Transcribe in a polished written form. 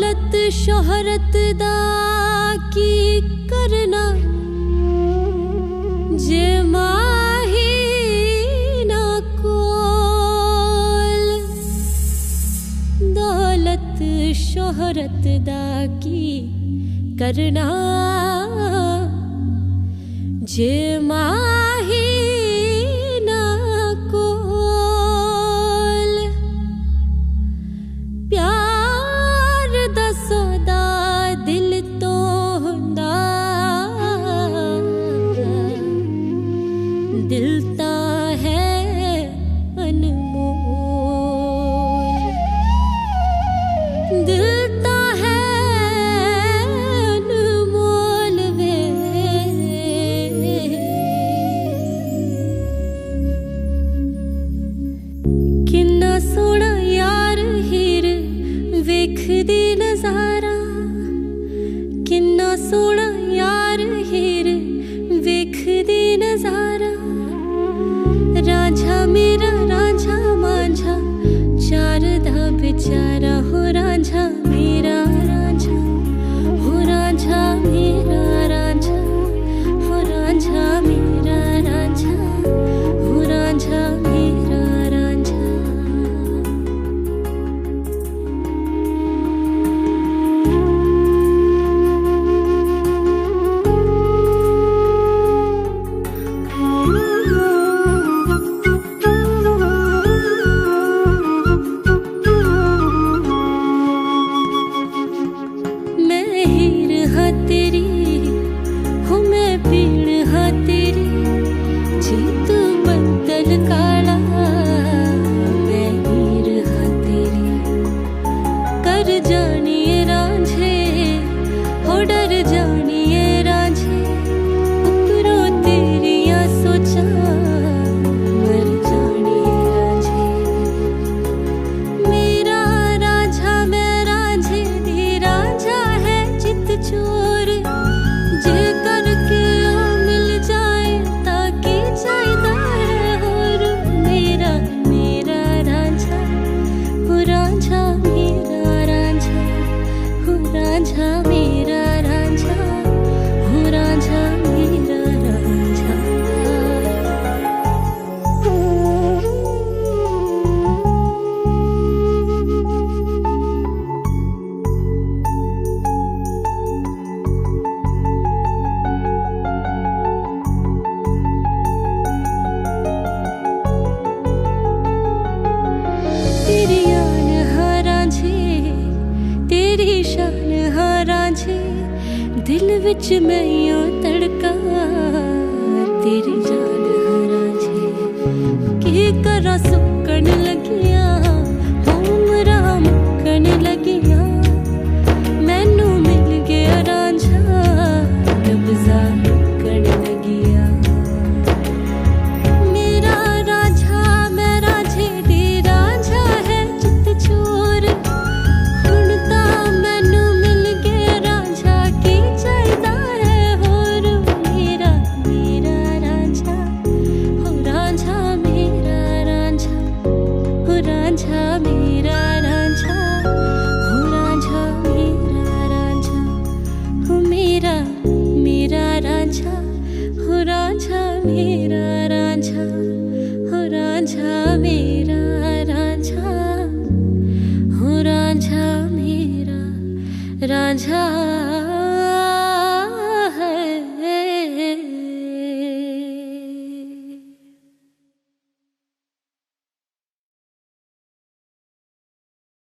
दौलत शोहरत दा की करना जे माही ना कोल दौलत शोहरत दा की करना जे माही ना कोल प्यार दा सौदा दिल तो हुंदा दिल ता है अनमोल दिल ता है अनमोल वे किन्ना सोहना यार हीर वेखदी नजारा किन्ना सोहना यार हीर वेखदी नजारा रांझा मेरा रांझा मांझा चार दा बेचारा हो रांझा मेरा रांझा हो रांझा मेरा रांझा हो रांझा मेरा रांझा हो रांझा मेरा रांझा दिल विच मैं यूं तड़का तेरी जान हराजे की करा सुकन लगिया उमरा मुकन लगिया मैनू मिल गया रांझा नब्ज़ा रुकन लगिया मेरा रांझा मैं रांझे दी रांझा है चित चोर हुण तां मैनू मिल गया रांझा की चाहीदा है होर मेरा मेरा रांझा हो रांझा मेरा रांझा हो रांझा मेरा रांझा हो रांझा मेरा रांझा हो मेरा मेरा रांझा हो रांझा मेरा रांझा हो रांझा मेरा रांझा हो रांझा मेरा रांझा